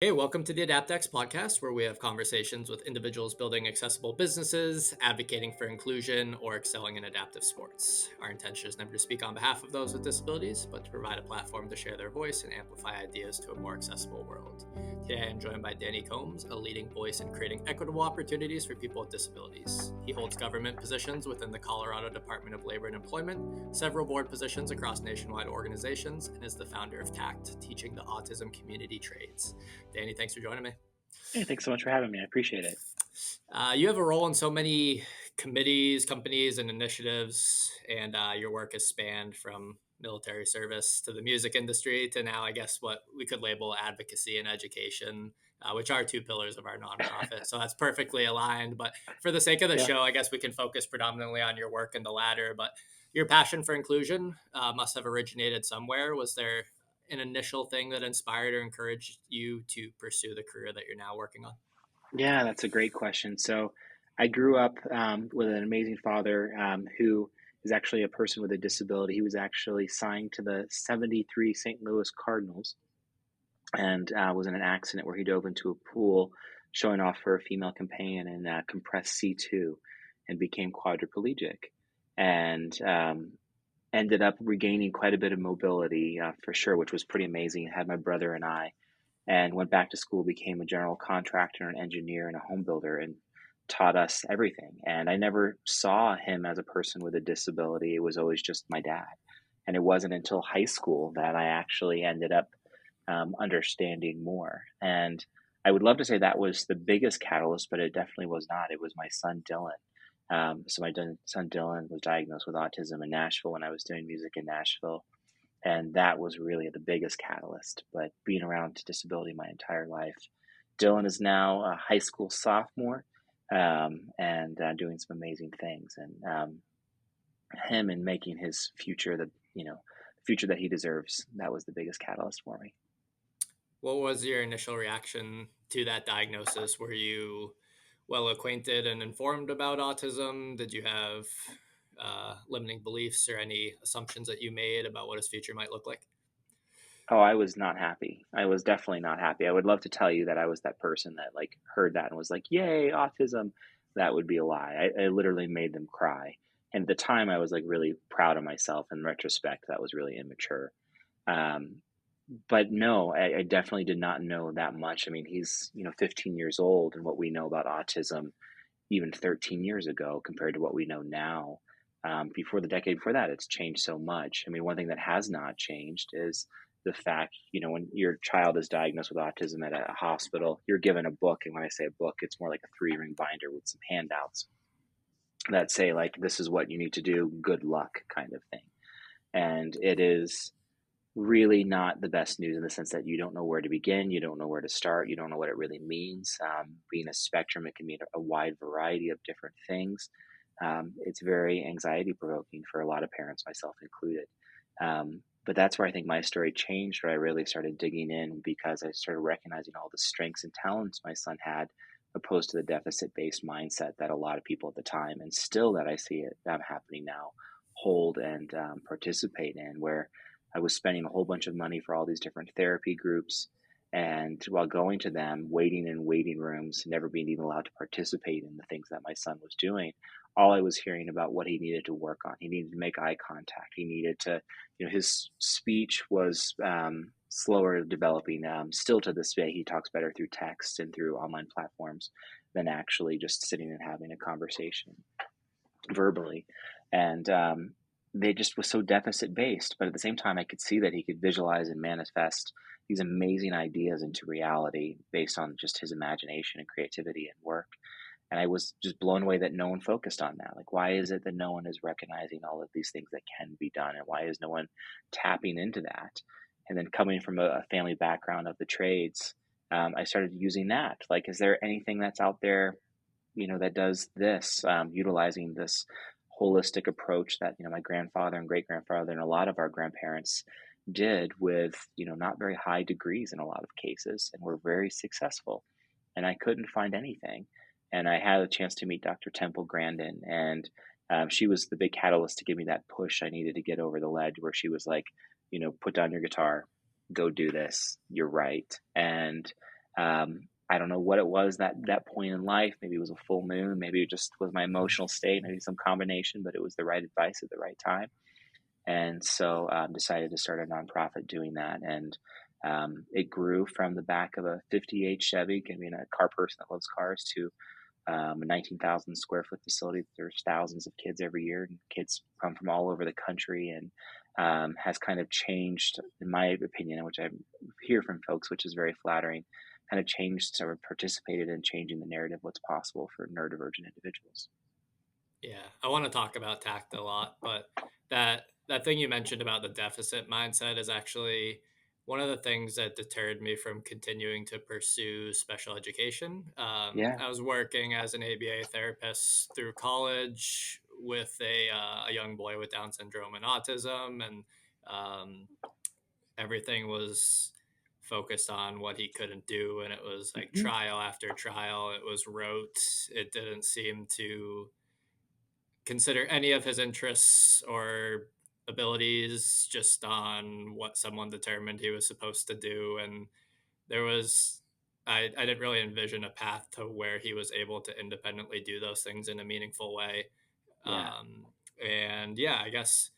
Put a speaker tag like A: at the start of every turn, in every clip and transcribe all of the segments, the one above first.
A: Hey, welcome to the AdaptX Podcast, where we have conversations with individuals building accessible businesses, advocating for inclusion, or excelling in adaptive sports. Our intention is never to speak on behalf of those with disabilities, but to provide a platform to share their voice and amplify ideas to a more accessible world. Today, I am joined by Danny Combs, a leading voice in creating equitable opportunities for people with disabilities. He holds government positions within the Colorado Department of Labor and Employment, several board positions across nationwide organizations, and is the founder of TACT, teaching the Autism Community Trades. Danny, thanks for joining me.
B: Hey, thanks so much for having me. I appreciate it.
A: You have a role in so many committees, companies, and initiatives, and your work has spanned from military service to the music industry to now, I guess, what we could label advocacy and education, which are two pillars of our nonprofit. So that's perfectly aligned. But for the sake of the
B: Yeah.
A: show, I guess we can focus predominantly on your work in the latter. But your passion for inclusion must have originated somewhere. Was there an initial thing that inspired or encouraged you to pursue the career that you're now working on?
B: Yeah, that's a great question. So I grew up with an amazing father who is actually a person with a disability. He was actually signed to the 73 St. Louis Cardinals and was in an accident where he dove into a pool showing off for a female companion and compressed C2 and became quadriplegic and ended up regaining quite a bit of mobility for sure, which was pretty amazing. I had my brother and I and went back to school, became a general contractor, an engineer, and a home builder, and taught us everything. And I never saw him as a person with a disability. It was always just my dad. And it wasn't until high school that I actually ended up understanding more. And I would love to say that was the biggest catalyst, but it definitely was not. It was my son, Dylan. So my son, Dylan, was diagnosed with autism in Nashville when I was doing music in Nashville, and that was really the biggest catalyst. But being around disability my entire life, Dylan is now a high school sophomore and doing some amazing things. And him and making his future the future that he deserves. That was the biggest catalyst for me.
A: What was your initial reaction to that diagnosis? Were you well acquainted and informed about autism? Did you have limiting beliefs or any assumptions that you made about what his future might look like?
B: Oh, I was not happy. I was definitely not happy. I would love to tell you that I was that person that like heard that and was like, "Yay, autism." That would be a lie. I literally made them cry. And at the time, I was like really proud of myself. In retrospect, that was really immature. Um, but no, I definitely did not know that much. I mean, he's 15 years old, and what we know about autism even 13 years ago compared to what we know now. Before the decade before that, it's changed so much. I mean, one thing that has not changed is the fact, when your child is diagnosed with autism at a hospital, you're given a book. And when I say a book, it's more like a 3-ring binder with some handouts that say, like, this is what you need to do, good luck kind of thing. And it is really not the best news in the sense that you don't know where to begin, you don't know where to start, you don't know what it really means. Being a spectrum, it can mean a wide variety of different things. It's very anxiety provoking for a lot of parents, myself included. But that's where I think my story changed, where I really started digging in because I started recognizing all the strengths and talents my son had, opposed to the deficit based mindset that a lot of people at the time, and still that I see it happening now, hold and participate in, where I was spending a whole bunch of money for all these different therapy groups. And while going to them, waiting in waiting rooms, never being even allowed to participate in the things that my son was doing, all I was hearing about what he needed to work on. He needed to make eye contact. He needed to, his speech was slower developing. Still to this day, he talks better through text and through online platforms than actually just sitting and having a conversation verbally. And they just was so deficit based. But at the same time, I could see that he could visualize and manifest these amazing ideas into reality based on just his imagination and creativity and work. And I was just blown away that no one focused on that. Like, why is it that no one is recognizing all of these things that can be done? And why is no one tapping into that? And then coming from a family background of the trades, I started using that. Like, is there anything that's out there, that does this, utilizing this holistic approach that, my grandfather and great grandfather and a lot of our grandparents did with, not very high degrees in a lot of cases and were very successful. And I couldn't find anything. And I had a chance to meet Dr. Temple Grandin, and she was the big catalyst to give me that push I needed to get over the ledge, where she was like, put down your guitar, go do this. You're right. And I don't know what it was that point in life. Maybe it was a full moon. Maybe it just was my emotional state. Maybe some combination. But it was the right advice at the right time. And so decided to start a nonprofit doing that. And it grew from the back of a 58 Chevy, I mean, a car person that loves cars, to a 19,000 square foot facility. There's thousands of kids every year, and kids come from all over the country, and has kind of changed, in my opinion, which I hear from folks, which is very flattering, kind of changed or participated in changing the narrative, what's possible for neurodivergent individuals.
A: Yeah, I want to talk about TACT a lot, but that thing you mentioned about the deficit mindset is actually one of the things that deterred me from continuing to pursue special education.
B: Yeah.
A: I was working as an ABA therapist through college with a young boy with Down syndrome and autism, and um, everything was focused on what he couldn't do, and it was like
B: Hmm.
A: trial after trial. It was rote. It didn't seem to consider any of his interests or abilities, just on what someone determined he was supposed to do. And there was, I didn't really envision a path to where he was able to independently do those things in a meaningful way.
B: Yeah.
A: And yeah, I guess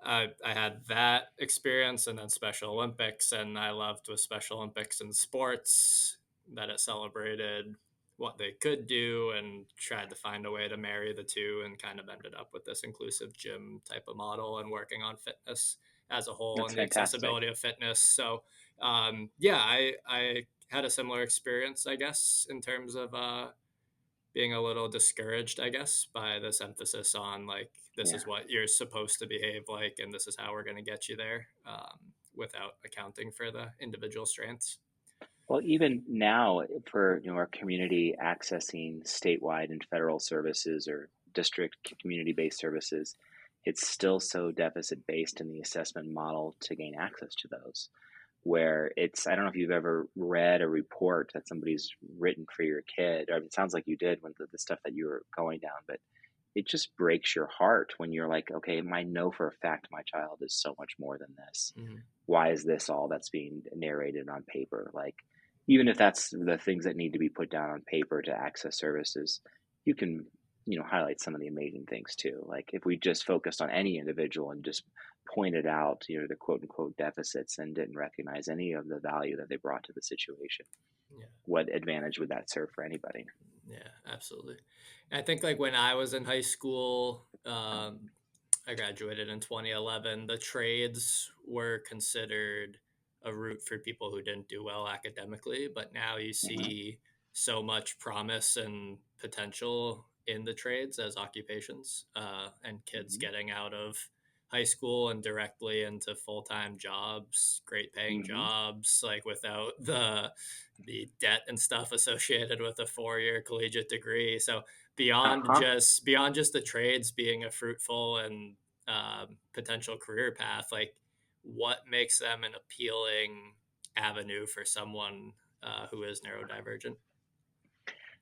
A: I had that experience, and then Special Olympics, and I loved with Special Olympics and sports that it celebrated what they could do and tried to find a way to marry the two, and kind of ended up with this inclusive gym type of model and working on fitness as a whole
B: That's
A: and the
B: fantastic.
A: accessibility of fitness. So yeah, I had a similar experience, I guess, in terms of being a little discouraged, I guess, by this emphasis on like, this
B: Yeah.
A: is what you're supposed to behave like, and this is how we're going to get you there, without accounting for the individual strengths.
B: Well, even now, for our community accessing statewide and federal services or district community-based services, it's still so deficit based in the assessment model to gain access to those. Where it's, I don't know if you've ever read a report that somebody's written for your kid, or it sounds like you did when the stuff that you were going down, but it just breaks your heart when you're like, okay, I know for a fact my child is so much more than this.
A: Mm-hmm.
B: Why is this all that's being narrated on paper? Like, even if that's the things that need to be put down on paper to access services, you can, highlight some of the amazing things too. Like, if we just focused on any individual and just pointed out, the quote unquote deficits and didn't recognize any of the value that they brought to the situation,
A: Yeah.
B: what advantage would that serve for anybody?
A: Yeah, absolutely. And I think like when I was in high school, I graduated in 2011. The trades were considered a route for people who didn't do well academically, but now you
B: Hmm.
A: see so much promise and potential in the trades as occupations, and kids
B: Hmm.
A: getting out of high school and directly into full-time jobs, great paying
B: Hmm.
A: jobs, like without the debt and stuff associated with a 4-year collegiate degree. So
B: Uh-huh.
A: beyond just the trades being a fruitful and potential career path, like what makes them an appealing avenue for someone who is neurodivergent?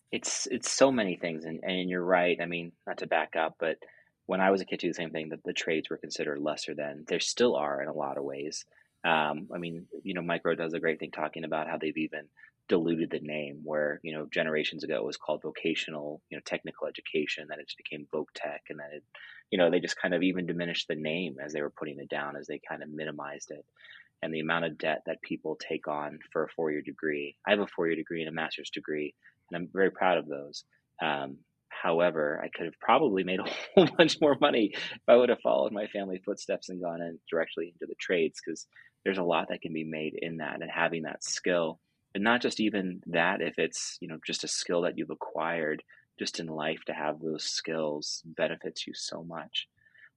B: It's so many things, and you're right. I mean, not to back up, but when I was a kid too, the same thing, that the trades were considered lesser than. There still are in a lot of ways. I mean, Micro does a great thing talking about how they've even diluted the name, where generations ago it was called vocational, technical education, then it just became voc tech, and then they just kind of even diminished the name as they were putting it down, as they kind of minimized it. And the amount of debt that people take on for a 4-year degree. I have a 4-year degree and a master's degree, and I'm very proud of those. However, I could have probably made a whole bunch more money if I would have followed my family footsteps and gone in directly into the trades, because there's a lot that can be made in that, and having that skill. And not just even that, if it's just a skill that you've acquired just in life, to have those skills benefits you so much.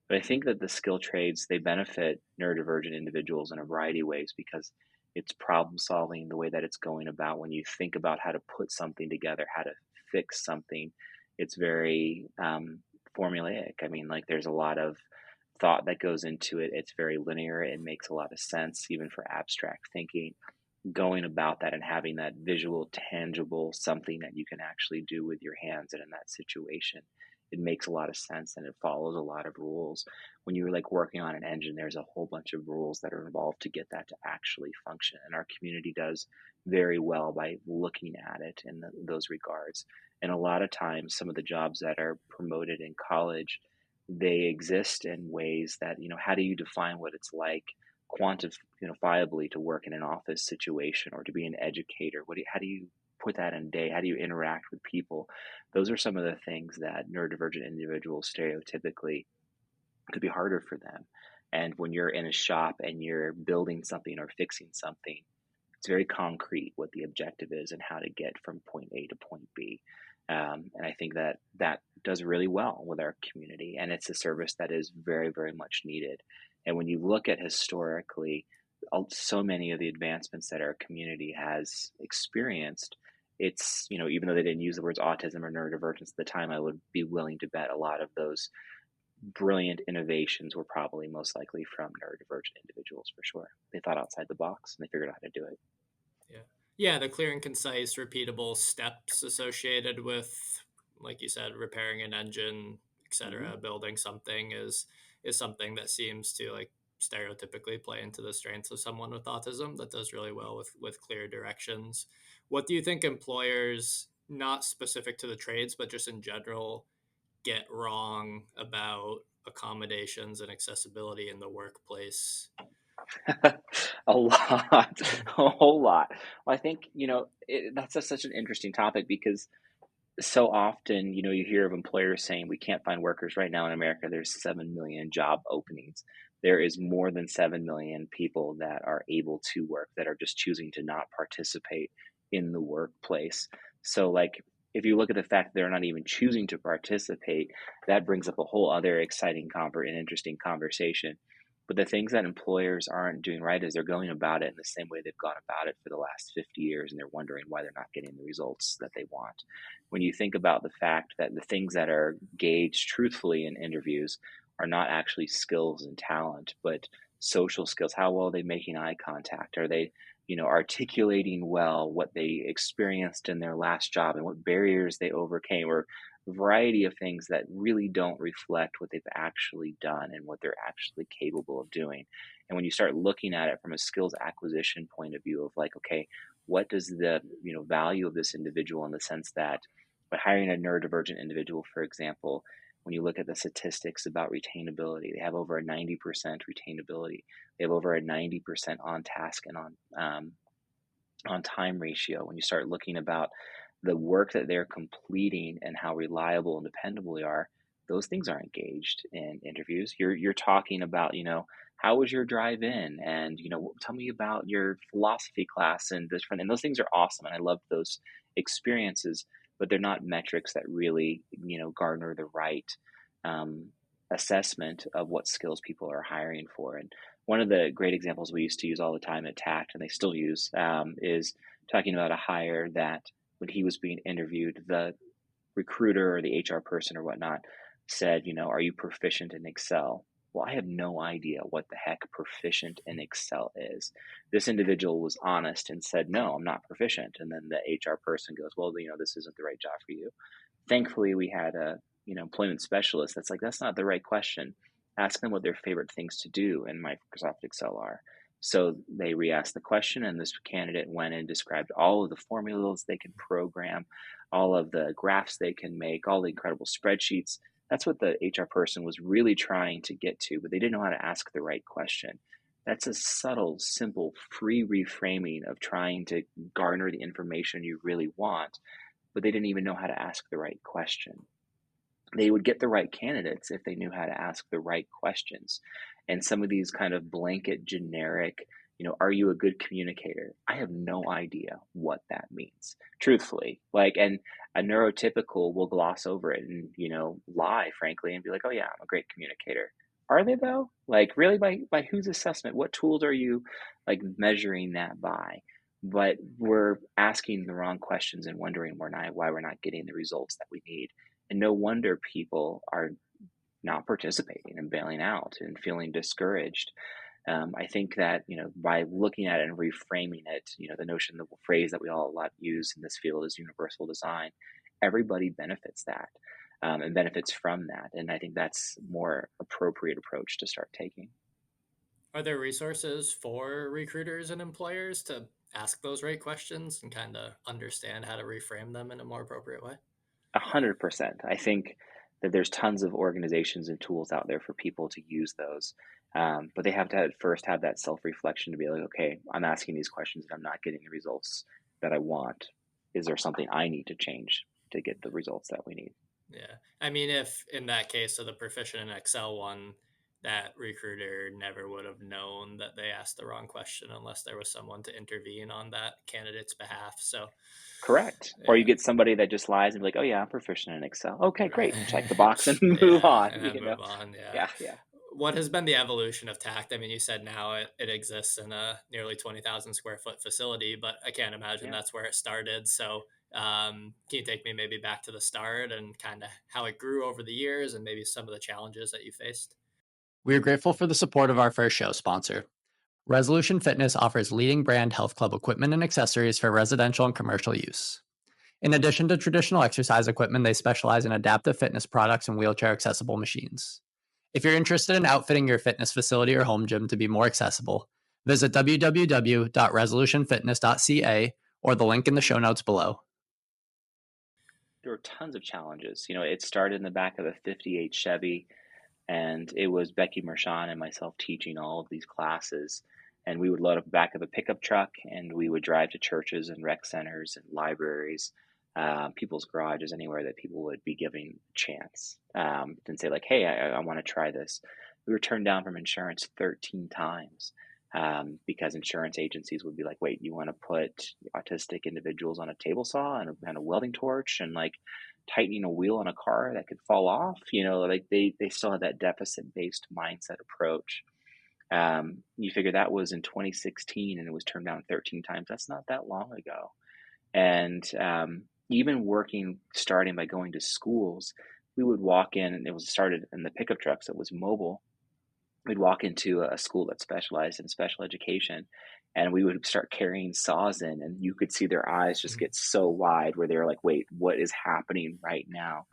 B: But I think that the skill trades, they benefit neurodivergent individuals in a variety of ways, because it's problem solving, the way that it's going about. When you think about how to put something together, how to fix something, it's very formulaic. I mean, like, there's a lot of thought that goes into it. It's very linear. It makes a lot of sense, even for abstract thinking. Going about that and having that visual, tangible something that you can actually do with your hands, and in that situation, it makes a lot of sense, and it follows a lot of rules. When you're like working on an engine, there's a whole bunch of rules that are involved to get that to actually function, and our community does very well by looking at it in those regards. And a lot of times, some of the jobs that are promoted in college, they exist in ways that, how do you define what it's like quantifiably to work in an office situation or to be an educator? How do you put that in a day? How do you interact with people? Those are some of the things that neurodivergent individuals stereotypically could be harder for them. And when you're in a shop and you're building something or fixing something, it's very concrete what the objective is and how to get from point A to point B. And I think that that does really well with our community, and it's a service that is very, very much needed. And when you look at historically, so many of the advancements that our community has experienced, it's, even though they didn't use the words autism or neurodivergence at the time, I would be willing to bet a lot of those brilliant innovations were probably most likely from neurodivergent individuals for sure. They thought outside the box and they figured out how to do it.
A: Yeah. Yeah, the clear and concise, repeatable steps associated with, like you said, repairing an engine, etc.,
B: Mm-hmm.
A: building something is something that seems to like stereotypically play into the strengths of someone with autism that does really well with clear directions. What do you think employers, not specific to the trades, but just in general, get wrong about accommodations and accessibility in the workplace?
B: A lot, a whole lot. Well, I think, that's such an interesting topic because so often, you hear of employers saying we can't find workers right now in America. There's 7 million job openings. There is more than 7 million people that are able to work that are just choosing to not participate in the workplace. So, like, if you look at the fact that they're not even choosing to participate, that brings up a whole other exciting and interesting conversation. But the things that employers aren't doing right is they're going about it in the same way they've gone about it for the last 50 years, and they're wondering why they're not getting the results that they want. When you think about the fact that the things that are gauged truthfully in interviews are not actually skills and talent, but social skills. How well are they making eye contact? Are they, articulating well what they experienced in their last job and what barriers they overcame, or a variety of things that really don't reflect what they've actually done and what they're actually capable of doing. And when you start looking at it from a skills acquisition point of view of like, okay, what does the value of this individual in the sense that by hiring a neurodivergent individual, for example, when you look at the statistics about retainability, they have over a 90% retainability. They have over a 90% on task and on time ratio. When you start looking about the work that they're completing and how reliable and dependable they are, those things aren't engaged in interviews. You're talking about, how was your drive in, and tell me about your philosophy class and this, and those things are awesome, and I love those experiences, but they're not metrics that really garner the right um, assessment of what skills people are hiring for. And one of the great examples we used to use all the time at TACT, and they still use, is talking about a hire that when he was being interviewed, the recruiter or the HR person or whatnot said, are you proficient in Excel? Well, I have no idea what the heck proficient in Excel is. This individual was honest and said, no, I'm not proficient. And then the HR person goes, well, this isn't the right job for you. Thankfully, we had a employment specialist that's like, that's not the right question. Ask them what their favorite things to do in Microsoft Excel are. So they re-asked the question, and this candidate went and described all of the formulas they can program, all of the graphs they can make, all the incredible spreadsheets. That's what the HR person was really trying to get to, but they didn't know how to ask the right question. That's a subtle, simple, free reframing of trying to garner the information you really want, but they didn't even know how to ask the right question. They would get the right candidates if they knew how to ask the right questions. And some of these kind of blanket, generic, are you a good communicator? I have no idea what that means, truthfully. And a neurotypical will gloss over it and, lie, frankly, and be like, oh, yeah, I'm a great communicator. Are they, though? Really, by whose assessment? What tools are you, measuring that by? But we're asking the wrong questions and wondering why we're not getting the results that we need. And no wonder people are not participating and bailing out and feeling discouraged. I think that, by looking at it and reframing it, the phrase that we all a lot use in this field is universal design. Everybody benefits that and benefits from that. And I think that's a more appropriate approach to start taking.
A: Are there resources for recruiters and employers to ask those right questions and kind of understand how to reframe them in a more appropriate way?
B: 100%. I think that there's tons of organizations and tools out there for people to use those. But they have to first have that self-reflection to be like, okay, I'm asking these questions and I'm not getting the results that I want. Is there something I need to change to get the results that we need?
A: Yeah. I mean, if in that case, so the proficient in Excel one, that recruiter never would have known that they asked the wrong question unless there was someone to intervene on that candidate's behalf. So,
B: Correct. Or you
A: yeah.
B: get somebody that just lies and be like, oh yeah, I'm proficient in Excel. Okay,
A: Right.
B: great. Check the box and move
A: Yeah.
B: on,
A: And then move on. Yeah.
B: Yeah, yeah.
A: What has been the evolution of TACT? I mean, you said now it exists in a nearly 20,000 square foot facility, but I can't imagine
B: Yeah.
A: that's where it started. So, can you take me maybe back to the start and kind of how it grew over the years and maybe some of the challenges that you faced?
C: We are grateful for the support of our first show sponsor. Resolution Fitness offers leading brand health club equipment and accessories for residential and commercial use. In addition to traditional exercise equipment, they specialize in adaptive fitness products and wheelchair accessible machines. If you're interested in outfitting your fitness facility or home gym to be more accessible, visit www.resolutionfitness.ca or the link in the show notes below.
B: There were tons of challenges. It started in the back of a 58 Chevy, and it was Becky Mershon and myself teaching all of these classes. And we would load up the back of a pickup truck, and we would drive to churches and rec centers and libraries, people's garages, anywhere that people would be giving a chance, and say like, "Hey, I want to try this." We were turned down from insurance 13 times, because insurance agencies would be like, "Wait, you want to put autistic individuals on a table saw and a welding torch and like tightening a wheel on a car that could fall off?" Like they still had that deficit based mindset approach. You figure that was in 2016 and it was turned down 13 times. That's not that long ago. And even starting by going to schools, we would walk in, and it was started in the pickup trucks. It was mobile. We'd walk into a school that specialized in special education, and we would start carrying saws in, and you could see their eyes just
A: Mhm.
B: get so wide where they're like, wait, what is happening right now?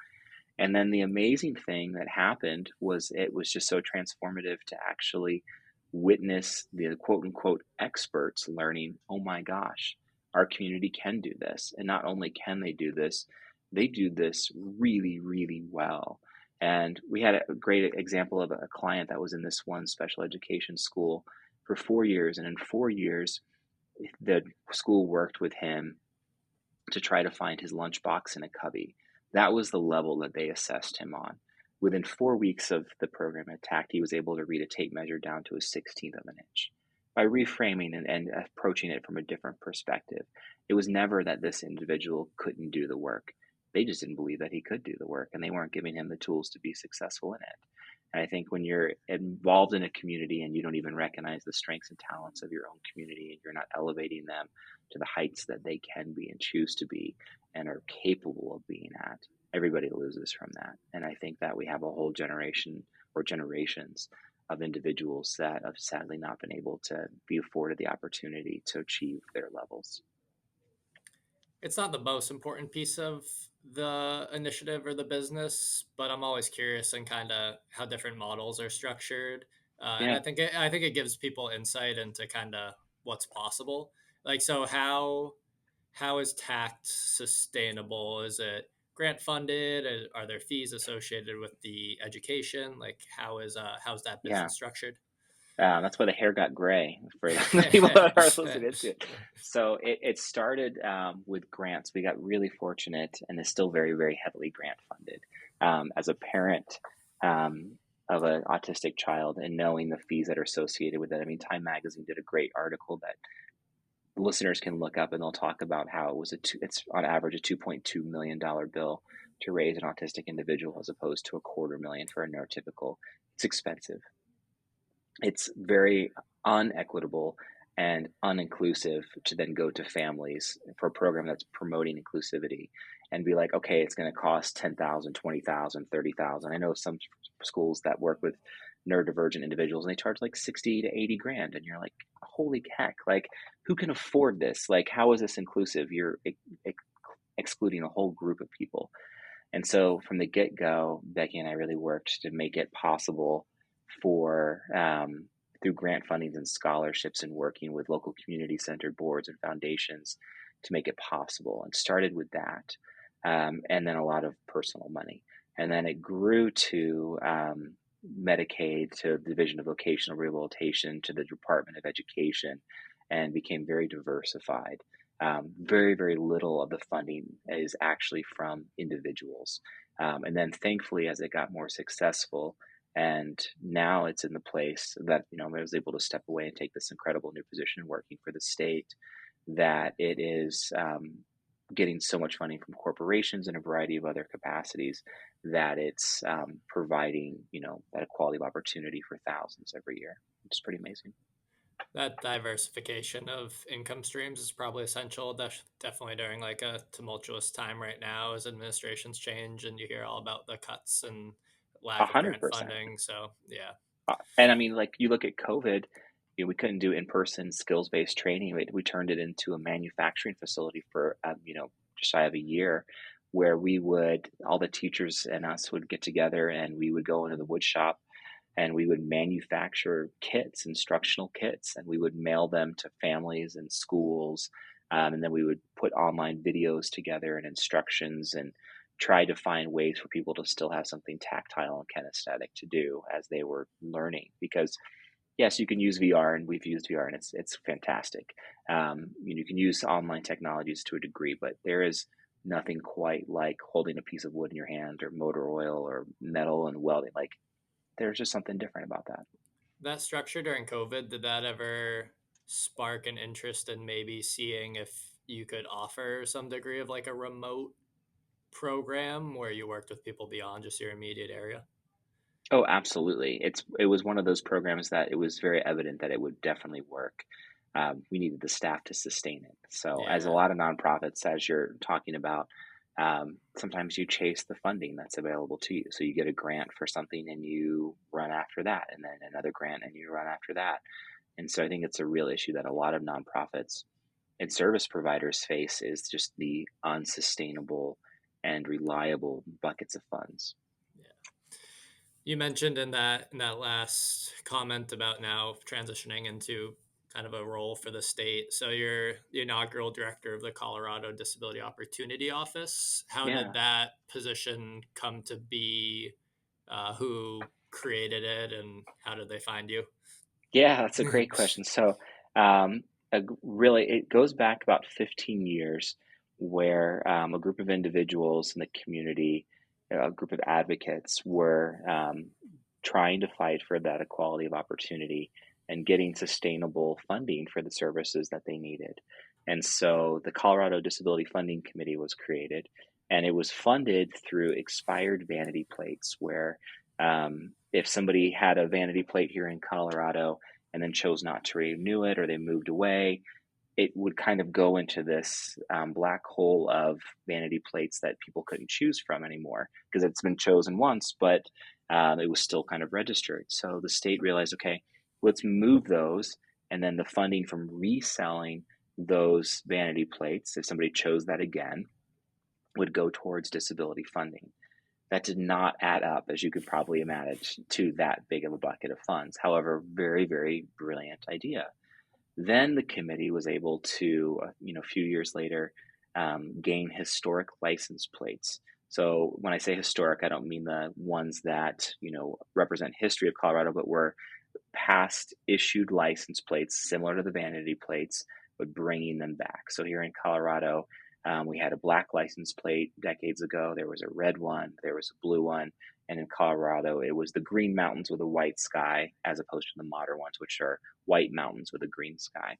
B: And then the amazing thing that happened was it was just so transformative to actually witness the quote unquote experts learning, oh my gosh, our community can do this. And not only can they do this really, really well. And we had a great example of a client that was in this one special education school for 4 years. And in 4 years, the school worked with him to try to find his lunchbox in a cubby. That was the level that they assessed him on. Within 4 weeks of the program at TACT, he was able to read a tape measure down to a 16th of an inch. By reframing and approaching it from a different perspective, it was never that this individual couldn't do the work. They just didn't believe that he could do the work, and they weren't giving him the tools to be successful in it. And I think when you're involved in a community and you don't even recognize the strengths and talents of your own community, and you're not elevating them to the heights that they can be and choose to be and are capable of being at, everybody loses from that. And I think that we have a whole generation or generations of individuals that have sadly not been able to be afforded the opportunity to achieve their levels.
A: It's not the most important piece of the initiative or the business, but I'm always curious in kind of how different models are structured, and
B: Yeah,
A: I think it gives people insight into kind of what's possible. Like, so how is TACT sustainable? Is it grant funded? Are there fees associated with the education? Like, how's that
B: yeah.
A: business structured?
B: That's why the hair got gray for the people that are listening to it. So it started with grants. We got really fortunate, and is still very, very heavily grant funded. As a parent of an autistic child, and knowing the fees that are associated with it, I mean, Time Magazine did a great article that listeners can look up, and they'll talk about how it's on average a $2.2 million bill to raise an autistic individual, as opposed to $250,000 for a neurotypical. It's expensive. It's very unequitable and uninclusive to then go to families for a program that's promoting inclusivity and be like, okay, it's going to cost 10,000, 20,000, 30,000. I know some schools that work with neurodivergent individuals, and they charge like 60 to 80 grand. And you're like, holy heck, like who can afford this? Like, how is this inclusive? You're excluding a whole group of people. And so from the get go, Becky and I really worked to make it possible for through grant fundings and scholarships and working with local community-centered boards and foundations to make it possible. And started with that, and then a lot of personal money. And then it grew to Medicaid, to the Division of Vocational Rehabilitation, to the Department of Education, and became very diversified. Very, very little of the funding is actually from individuals. And then thankfully, as it got more successful, and now it's in the place that, I was able to step away and take this incredible new position working for the state, that it is getting so much funding from corporations and a variety of other capacities that it's providing, that equality of opportunity for thousands every year, which is pretty amazing.
A: That diversification of income streams is probably essential. Definitely during like a tumultuous time right now as administrations change and you hear all about the cuts and lack of grant
B: 100%.
A: funding. So yeah.
B: And I mean, like, you look at COVID, we couldn't do in-person skills-based training. We turned it into a manufacturing facility for, just shy of a year, where all the teachers and us would get together and we would go into the wood shop and we would manufacture kits, instructional kits, and we would mail them to families and schools. And then we would put online videos together and instructions and try to find ways for people to still have something tactile and kinesthetic to do as they were learning. Because yes, you can use VR, and we've used VR, and it's fantastic. You can use online technologies to a degree, but there is nothing quite like holding a piece of wood in your hand, or motor oil, or metal and welding. Like, there's just something different about that.
A: That structure during COVID, did that ever spark an interest in maybe seeing if you could offer some degree of like a remote program where you worked with people beyond just your immediate area?
B: Oh, absolutely. It was one of those programs that it was very evident that it would definitely work. We needed the staff to sustain it. So, as a
A: Yeah.
B: lot of nonprofits, as you're talking about, sometimes you chase the funding that's available to you. So you get a grant for something and you run after that, and then another grant and you run after that. And so I think it's a real issue that a lot of nonprofits and service providers face, is just the unsustainable and reliable buckets of funds.
A: You mentioned in that last comment about now transitioning into kind of a role for the state. So you're the inaugural director of the Colorado Disability Opportunity Office. How
B: Yeah.
A: did that position come to be? Who created it, and how did they find you?
B: Yeah, that's a great question. So, really, it goes back about 15 years, where a group of individuals in the community, a group of advocates, were trying to fight for that equality of opportunity and getting sustainable funding for the services that they needed. And so the Colorado Disability Funding Committee was created, and it was funded through expired vanity plates, where if somebody had a vanity plate here in Colorado and then chose not to renew it, or they moved away, it would kind of go into this black hole of vanity plates that people couldn't choose from anymore, because it's been chosen once, but it was still kind of registered. So the state realized, okay, let's move those, and then the funding from reselling those vanity plates, if somebody chose that again, would go towards disability funding. That did not add up, as you could probably imagine, to that big of a bucket of funds. However, very, very brilliant idea. Then the committee was able to, a few years later, gain historic license plates. So when I say historic, I don't mean the ones that, represent history of Colorado, but were past issued license plates similar to the vanity plates, but bringing them back. So here in Colorado, we had a black license plate decades ago. There was a red one, there was a blue one, and in Colorado, it was the green mountains with a white sky, as opposed to the modern ones, which are white mountains with a green sky.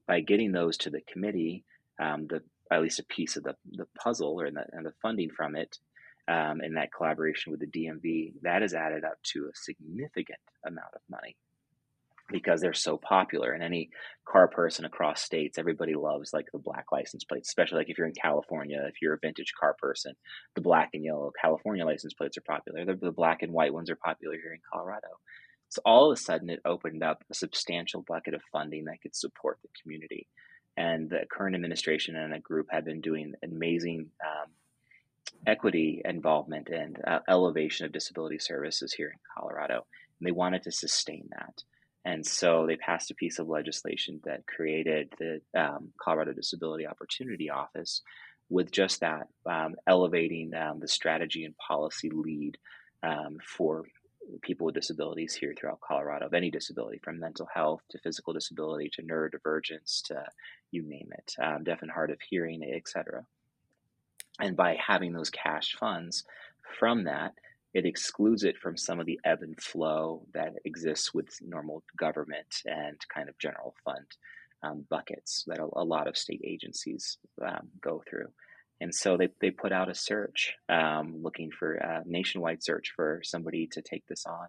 B: By getting those to the committee, at least a piece of the puzzle, and the funding from it, in that collaboration with the DMV, that has added up to a significant amount of money, because they're so popular. And any car person across states, everybody loves like the black license plates, especially like if you're in California, if you're a vintage car person, the black and yellow California license plates are popular. The black and white ones are popular here in Colorado. So all of a sudden it opened up a substantial bucket of funding that could support the community. And the current administration and a group have been doing amazing equity involvement and elevation of disability services here in Colorado. And they wanted to sustain that. And so they passed a piece of legislation that created the Colorado Disability Opportunity Office with just that, elevating the strategy and policy lead for people with disabilities here throughout Colorado, of any disability, from mental health to physical disability to neurodivergence to you name it, deaf and hard of hearing, etc. And by having those cash funds from that, it excludes it from some of the ebb and flow that exists with normal government and kind of general fund buckets that a lot of state agencies go through. And so they put out a search looking for a nationwide search for somebody to take this on.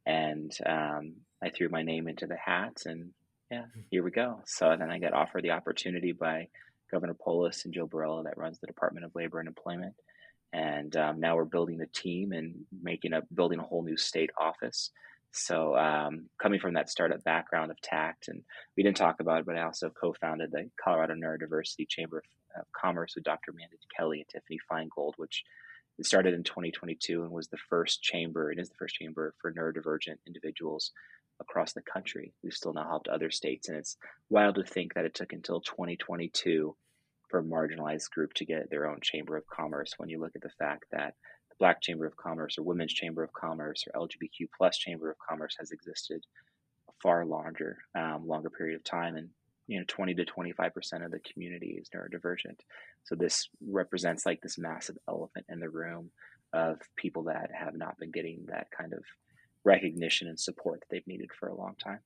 B: And I threw my name into the hat, and yeah, here we go. So then I got offered the opportunity by Governor Polis and Joe Barella, that runs the Department of Labor and Employment. And now we're building a team and building a whole new state office. So coming from that startup background of TACT, and we didn't talk about it, but I also co-founded the Colorado Neurodiversity Chamber of Commerce with Dr. Amanda Kelly and Tiffany Feingold, which it started in 2022 and was the first chamber. It is the first chamber for neurodivergent individuals across the country. We've still now helped other states, and it's wild to think that it took until 2022 for a marginalized group to get their own chamber of commerce, when you look at the fact that the Black Chamber of Commerce or Women's Chamber of Commerce or LGBTQ plus Chamber of Commerce has existed a far longer period of time. And 20 to 25% of the community is neurodivergent. So this represents like this massive elephant in the room of people that have not been getting that kind of recognition and support that they've needed for a long time.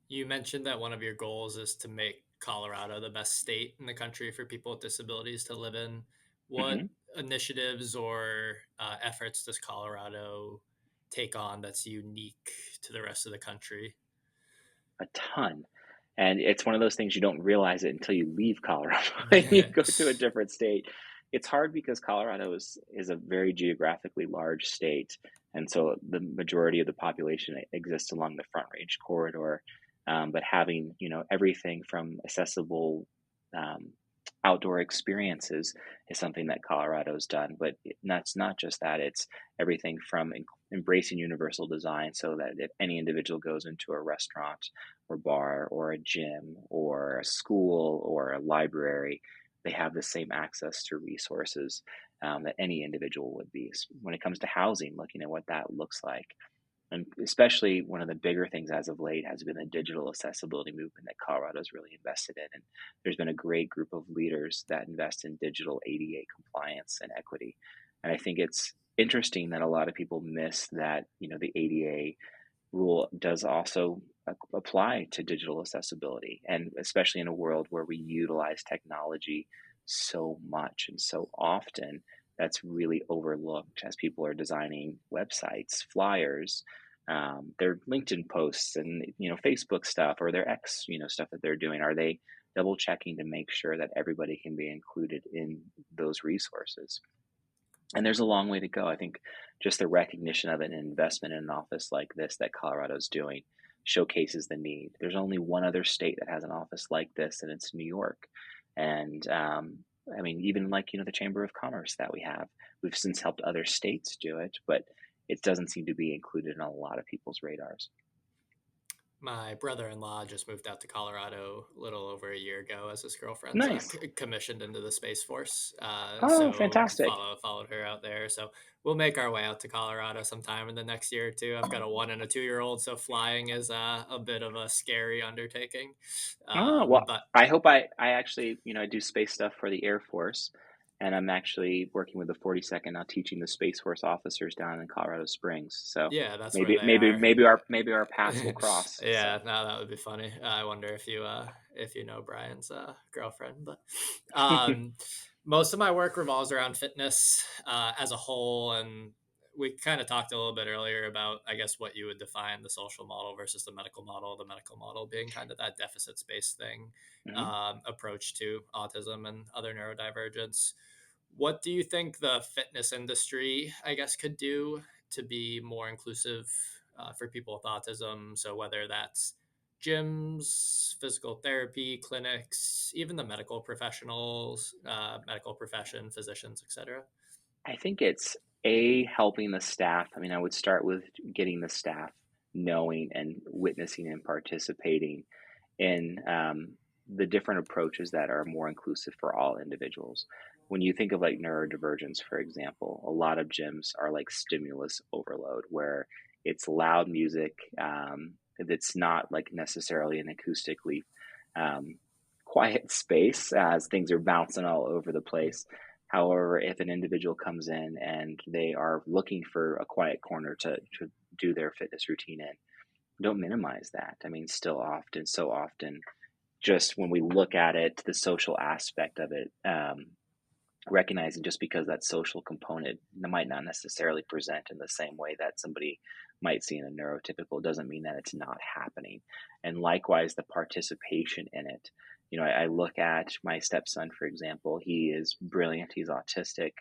A: You mentioned that one of your goals is to make Colorado the best state in the country for people with disabilities to live in. What initiatives or efforts does Colorado take on that's unique to the rest of the country?
B: A ton. And it's one of those things you don't realize it until you leave Colorado and you go to a different state. It's hard because Colorado is a very geographically large state. And so the majority of the population exists along the Front Range corridor. But having, everything from accessible outdoor experiences is something that Colorado's done. But that's not just that. It's everything from embracing universal design, so that if any individual goes into a restaurant or bar or a gym or a school or a library, they have the same access to resources that any individual would be. When it comes to housing, looking at what that looks like. And especially one of the bigger things as of late has been the digital accessibility movement that Colorado's really invested in. And there's been a great group of leaders that invest in digital ADA compliance and equity. And I think it's interesting that a lot of people miss that, the ADA rule does also apply to digital accessibility. And especially in a world where we utilize technology so much and so often, that's really overlooked as people are designing websites, flyers, their LinkedIn posts, and Facebook stuff, or their X stuff that they're doing. Are they double checking to make sure that everybody can be included in those resources? And there's a long way to go. I think just the recognition of it and investment in an office like this that Colorado's doing showcases the need. There's only one other state that has an office like this, and it's New York. And even like, the Chamber of Commerce that we have, we've since helped other states do it, but it doesn't seem to be included in a lot of people's radars.
A: My brother-in-law just moved out to Colorado a little over a year ago as his girlfriend's
B: Nice.
A: commissioned into the Space Force.
B: So fantastic.
A: Followed her out there. So we'll make our way out to Colorado sometime in the next year or two. I've got a 1 and a 2-year-old, so flying is a bit of a scary undertaking.
B: But I hope I actually, I do space stuff for the Air Force. And I'm actually working with the 42nd now, teaching the Space Force officers down in Colorado Springs. So
A: yeah, that's
B: maybe our paths will cross.
A: Yeah, so. No, that would be funny. I wonder if you know Brian's girlfriend. But most of my work revolves around fitness as a whole, and we kind of talked a little bit earlier about, I guess, what you would define the social model versus the medical model. The medical model being kind of that deficit-based thing, approach to autism and other neurodivergence. What do you think the fitness industry, I guess, could do to be more inclusive for people with autism? So whether that's gyms, physical therapy clinics, even the medical professionals, medical profession, physicians, etc.
B: I think it's helping the staff. I would start with getting the staff knowing and witnessing and participating in the different approaches that are more inclusive for all individuals. When you think of like neurodivergence, for example, a lot of gyms are like stimulus overload, where it's loud music. That's not like necessarily an acoustically quiet space as things are bouncing all over the place. However, if an individual comes in and they are looking for a quiet corner to do their fitness routine in, don't minimize that. I mean, still often, so often, just when we look at it, the social aspect of it, recognizing just because that social component might not necessarily present in the same way that somebody might see in a neurotypical doesn't mean that it's not happening. And likewise, the participation in it. You know, I look at my stepson, for example. He is brilliant. He's autistic,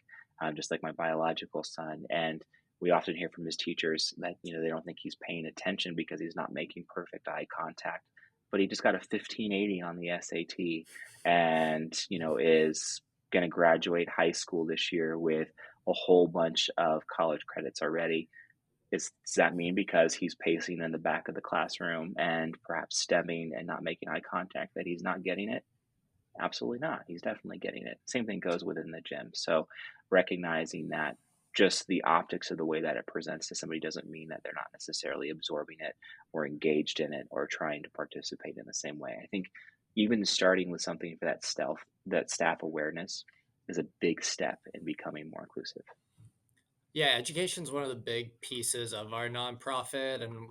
B: just like my biological son. And we often hear from his teachers that, you know, they don't think he's paying attention because he's not making perfect eye contact. But he just got a 1580 on the SAT and, you know, is going to graduate high school this year with a whole bunch of college credits already. Does that mean because he's pacing in the back of the classroom and perhaps stemming and not making eye contact that he's not getting it? Absolutely not. He's definitely getting it. Same thing goes within the gym. So recognizing that just the optics of the way that it presents to somebody doesn't mean that they're not necessarily absorbing it or engaged in it or trying to participate in the same way. I think even starting with something for that staff awareness is a big step in becoming more inclusive.
A: Yeah, education is one of the big pieces of our nonprofit, and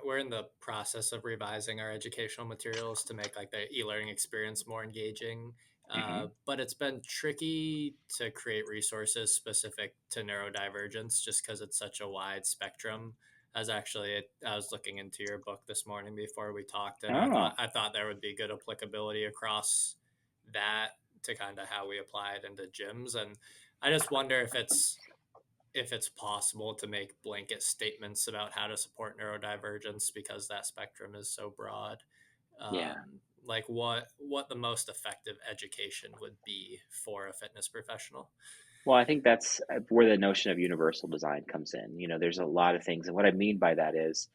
A: we're in the process of revising our educational materials to make like the e-learning experience more engaging.
B: Mm-hmm.
A: But it's been tricky to create resources specific to neurodivergence just because it's such a wide spectrum. I was looking into your book this morning before we talked, and
B: Oh,
A: I thought there would be good applicability across that to kind of how we apply it into gyms. And I just wonder if it's possible to make blanket statements about how to support neurodivergence because that spectrum is so broad.
B: yeah.
A: Like what the most effective education would be for a fitness professional.
B: Well, I think that's where the notion of universal design comes in. You know, there's a lot of things. And what I mean by that is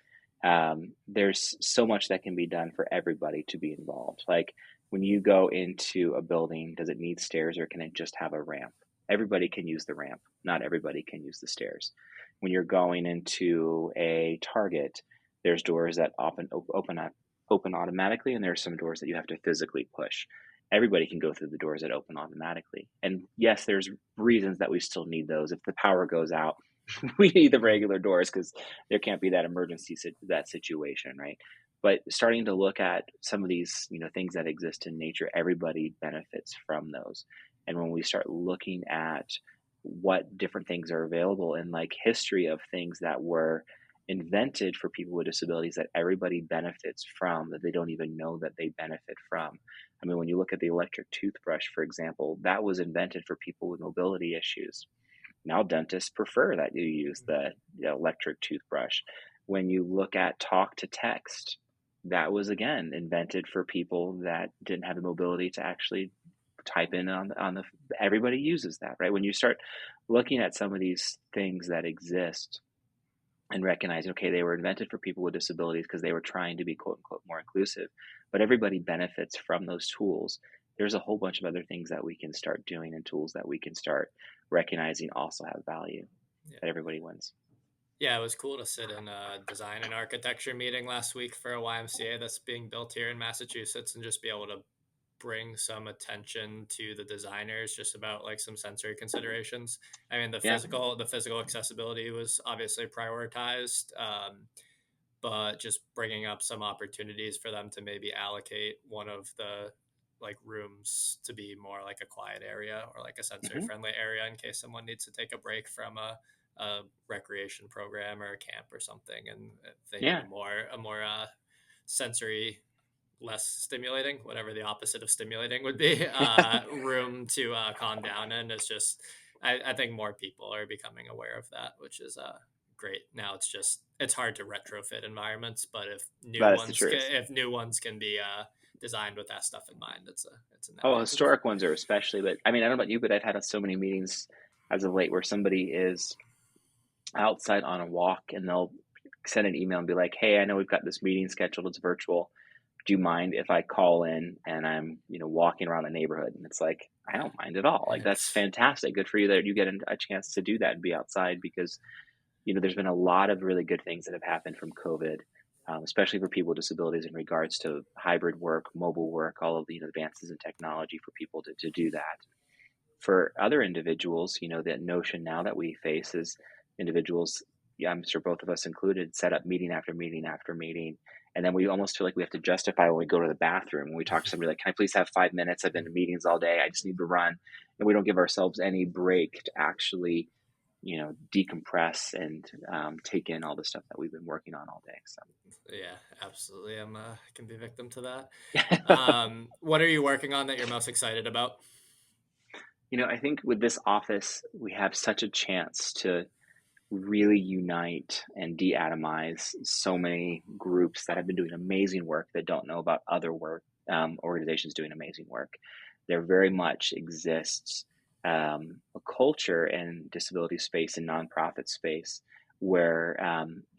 B: there's so much that can be done for everybody to be involved. Like when you go into a building, does it need stairs or can it just have a ramp? Everybody can use the ramp. Not everybody can use the stairs. When you're going into a Target, there's doors that often open automatically, and there's some doors that you have to physically push. Everybody can go through the doors that open automatically. And yes, there's reasons that we still need those. If the power goes out, we need the regular doors because there can't be that emergency that situation, right? But starting to look at some of these, you know, things that exist in nature, everybody benefits from those. And when we start looking at what different things are available in like history of things that were invented for people with disabilities that everybody benefits from, that they don't even know that they benefit from. I mean, when you look at the electric toothbrush, for example, that was invented for people with mobility issues. Now dentists prefer that you use the electric toothbrush. When you look at talk to text, that was again invented for people that didn't have the mobility to actually type in on the everybody uses that, right? When you start looking at some of these things that exist and recognizing, okay, they were invented for people with disabilities because they were trying to be quote unquote more inclusive, but everybody benefits from those tools. There's a whole bunch of other things that we can start doing and tools that we can start recognizing also have value, that everybody wins.
A: Yeah, it was cool to sit in a design and architecture meeting last week for a YMCA that's being built here in Massachusetts and just be able to bring some attention to the designers just about like some sensory considerations. I mean, the physical accessibility was obviously prioritized, but just bringing up some opportunities for them to maybe allocate one of the like rooms to be more like a quiet area or like a sensory friendly area in case someone needs to take a break from a recreation program or a camp or something, and they need a more sensory, less stimulating, whatever the opposite of stimulating would be, room to calm down in. It's just I think more people are becoming aware of that, which is great. Now it's hard to retrofit environments, but if new ones can be designed with that stuff in mind, it's a
B: historic ones are especially. But I mean, I don't know about you, but I've had so many meetings as of late where somebody is outside on a walk and they'll send an email and be like, hey, I know we've got this meeting scheduled, it's virtual. Do you mind if I call in and I'm, walking around the neighborhood? And it's like, I don't mind at all. Like, that's fantastic. Good for you that you get a chance to do that and be outside, because, there's been a lot of really good things that have happened from COVID, especially for people with disabilities in regards to hybrid work, mobile work, all of the advances in technology for people to do that. For other individuals, that notion now that we face is individuals, I'm sure both of us included, set up meeting after meeting after meeting. And then we almost feel like we have to justify when we go to the bathroom. When we talk to somebody like, can I please have 5 minutes? I've been in meetings all day. I just need to run. And we don't give ourselves any break to actually, decompress and take in all the stuff that we've been working on all day. So
A: yeah, absolutely. I can be a victim to that. What are you working on that you're most excited about?
B: I think with this office, we have such a chance to really unite and de-atomize so many groups that have been doing amazing work that don't know about other work, organizations doing amazing work. There very much exists a culture in disability space and nonprofit space where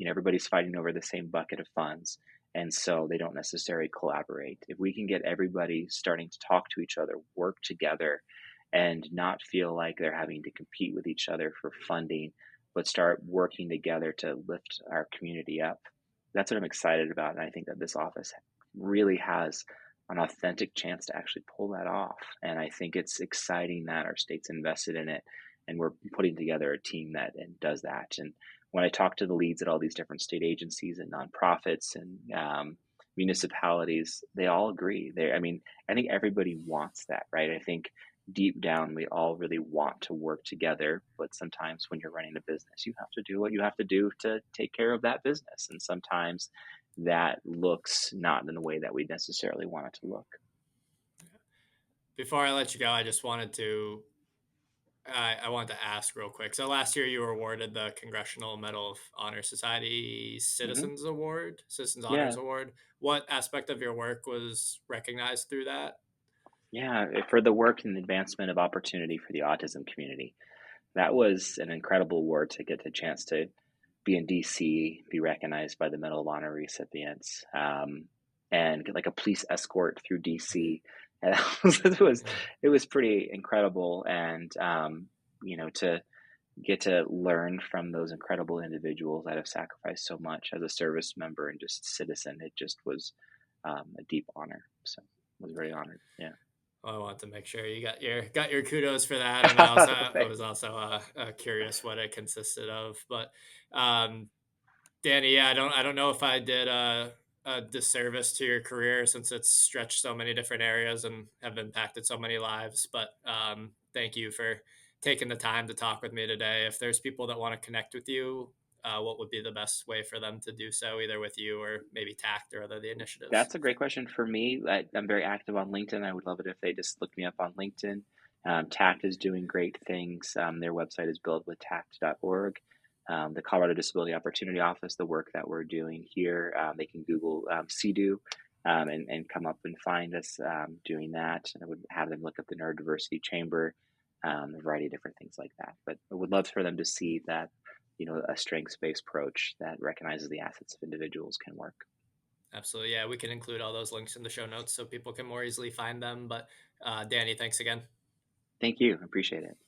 B: everybody's fighting over the same bucket of funds, and so they don't necessarily collaborate. If we can get everybody starting to talk to each other, work together, and not feel like they're having to compete with each other for funding, but start working together to lift our community up, that's what I'm excited about. And I think that this office really has an authentic chance to actually pull that off. And I think it's exciting that our state's invested in it, and we're putting together a team that does that. And when I talk to the leads at all these different state agencies and nonprofits and municipalities, they all agree. I think everybody wants that, right? I think deep down, we all really want to work together, but sometimes when you're running a business, you have to do what you have to do to take care of that business. And sometimes that looks not in the way that we necessarily want it to look.
A: Before I let you go, I just wanted to ask real quick. So last year you were awarded the Congressional Medal of Honor Society Citizens Award, Citizens Honors Award. What aspect of your work was recognized through that?
B: Yeah, for the work in the advancement of opportunity for the autism community. That was an incredible award to get the chance to be in DC, be recognized by the Medal of Honor recipients, and get like a police escort through DC. And it was pretty incredible. And, to get to learn from those incredible individuals that have sacrificed so much as a service member and just citizen, it just was a deep honor. So I was very honored. Yeah.
A: Well, I want to make sure you got your kudos for that, and I was also curious what it consisted of. But Danny, I don't know if I did a disservice to your career, since it's stretched so many different areas and have impacted so many lives. But thank you for taking the time to talk with me today. If there's people that want to connect with you, what would be the best way for them to do so, either with you or maybe TACT or other of the initiatives?
B: That's a great question for me. I'm very active on LinkedIn. I would love it if they just look me up on LinkedIn. TACT is doing great things. Their website is buildwithtact.org. The Colorado Disability Opportunity Office, the work that we're doing here, they can Google CDO and come up and find us doing that. And I would have them look up the Neurodiversity Chamber, a variety of different things like that. But I would love for them to see that a strengths-based approach that recognizes the assets of individuals can work.
A: Absolutely. Yeah, we can include all those links in the show notes so people can more easily find them. But Danny, thanks again.
B: Thank you. I appreciate it.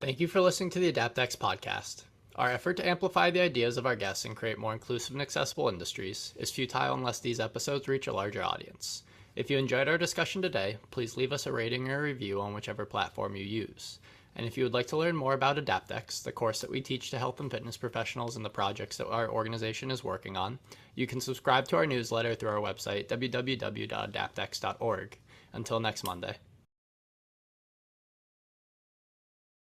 C: Thank you for listening to the AdaptX Podcast. Our effort to amplify the ideas of our guests and create more inclusive and accessible industries is futile unless these episodes reach a larger audience. If you enjoyed our discussion today, please leave us a rating or a review on whichever platform you use. And if you would like to learn more about AdaptX, the course that we teach to health and fitness professionals and the projects that our organization is working on, you can subscribe to our newsletter through our website, www.adaptx.org. Until next Monday.